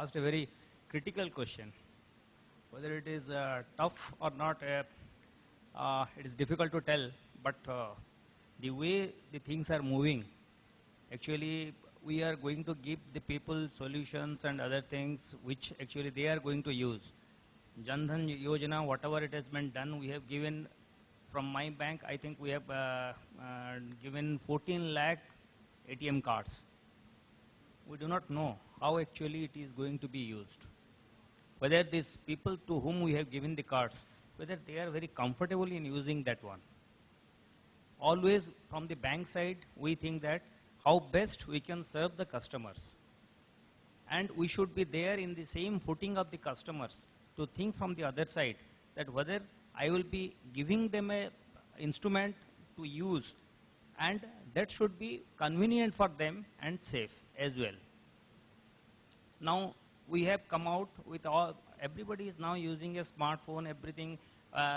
asked a very critical question. Whether it is tough or not, it is difficult to tell, but the way the things are moving, actually we are going to give the people solutions and other things which actually they are going to use. Jan Dhan Yojana, whatever it has been done, we have given from my bank, I think we have given 14 lakh ATM cards. We do not know how actually it is going to be used. Whether these people to whom we have given the cards, whether they are very comfortable in using that one. Always from the bank side, we think that how best we can serve the customers. And we should be there in the same footing of the customers to think from the other side that whether I will be giving them a instrument to use, and that should be convenient for them and safe as well. Now we have come out with all, everybody is now using a smartphone, everything,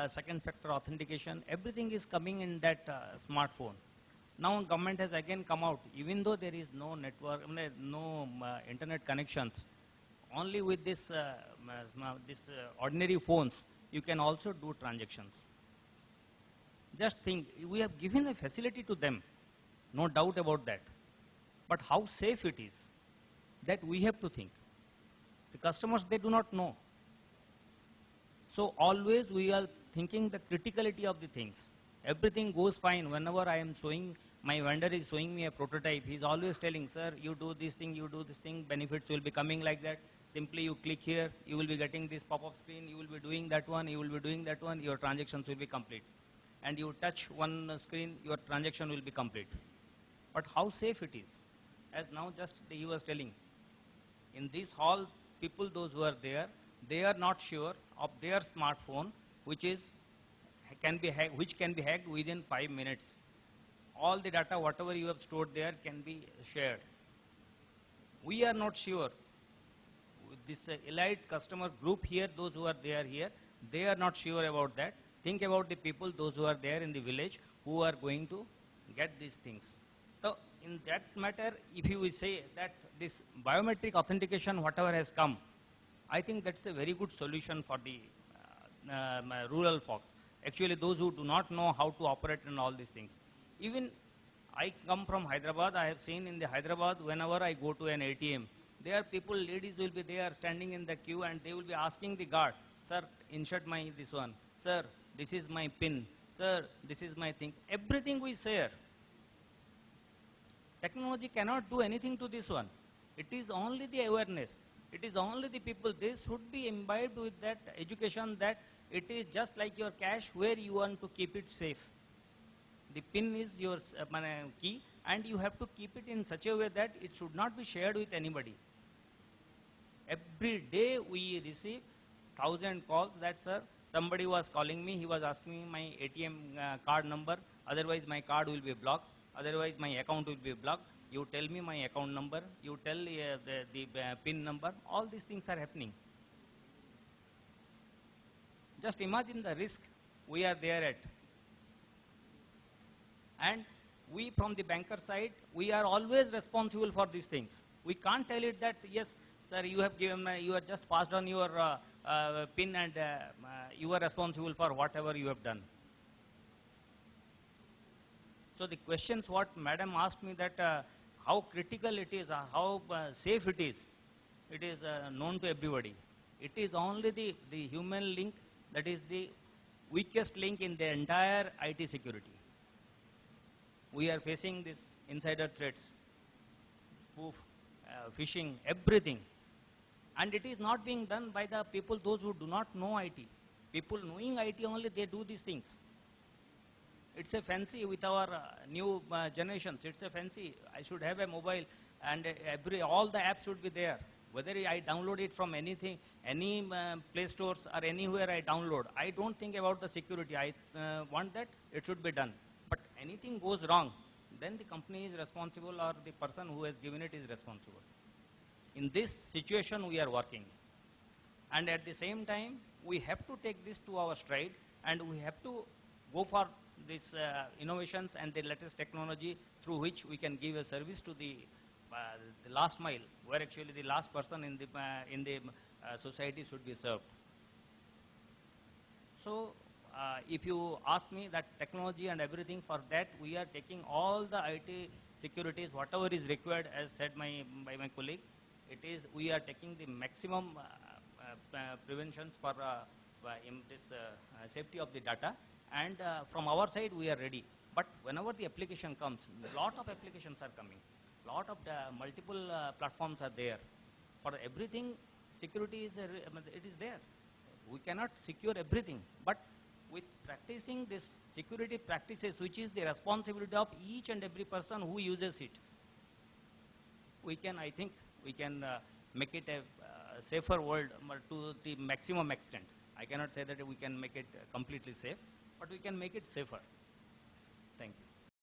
second factor authentication, everything is coming in that smartphone. Now government has again come out, even though there is no network, no internet connections, only with this, ordinary phones, you can also do transactions. Just think, we have given a facility to them, no doubt about that. But how safe it is, that we have to think. The customers, they do not know. So always we are thinking the criticality of the things. Everything goes fine. Whenever I am showing, my vendor is showing me a prototype, he's always telling, sir, you do this thing, you do this thing, benefits will be coming like that. Simply you click here, you will be getting this pop-up screen, you will be doing that one, you will be doing that one, your transactions will be complete. And you touch one screen, your transaction will be complete. But how safe it is? As now just he was telling, in this hall, people, those who are there, they are not sure of their smartphone, which can be hacked within 5 minutes. All the data, whatever you have stored there, can be shared. We are not sure. This elite customer group here, those who are there here, they are not sure about that. Think about the people, those who are there in the village, who are going to get these things. So in that matter, if you will say that this biometric authentication, whatever has come, I think that's a very good solution for the rural folks. Actually, those who do not know how to operate in all these things. Even I come from Hyderabad, I have seen in the Hyderabad, whenever I go to an ATM, there are people, ladies will be there standing in the queue, and they will be asking the guard, sir, insert my this one. Sir, this is my PIN. Sir, this is my things. Everything we share. Technology cannot do anything to this one. It is only the awareness. It is only the people. They should be imbibed with that education that it is just like your cash where you want to keep it safe. The PIN is your key, and you have to keep it in such a way that it should not be shared with anybody. Every day we receive 1,000 calls that, sir, somebody was calling me, he was asking my ATM card number, otherwise my card will be blocked, otherwise my account will be blocked. You tell me my account number, you tell the PIN number, all these things are happening. Just imagine the risk we are there at. And we from the banker side, we are always responsible for these things. We can't tell it that, yes, sir, you have given, you have just passed on your PIN and you are responsible for whatever you have done. So the questions what madam asked me that how critical it is, how safe it is known to everybody. It is only the human link that is the weakest link in the entire IT security. We are facing this insider threats, spoof, phishing, everything. And it is not being done by the people, those who do not know IT. People knowing IT only, they do these things. It's a fancy with our new generations. It's a fancy. I should have a mobile, and all the apps should be there. Whether I download it from anything, any Play Stores or anywhere I download, I don't think about the security. I want that it should be done. But anything goes wrong, then the company is responsible, or the person who has given it is responsible. In this situation, we are working. And at the same time, we have to take this to our stride, and we have to go for these innovations and the latest technology through which we can give a service to the the last mile, where actually the last person in the society should be served. So, if you ask me that technology and everything, for that we are taking all the IT securities, whatever is required, as said by my colleague, it is we are taking the maximum preventions for in this safety of the data, and from our side we are ready. But whenever the application comes, lot of applications are coming, lot of the multiple platforms are there. For everything, security is it is there. We cannot secure everything, but with practicing this security practices, which is the responsibility of each and every person who uses it, we can, I think, we can make it a safer world to the maximum extent. I cannot say that we can make it completely safe, but we can make it safer.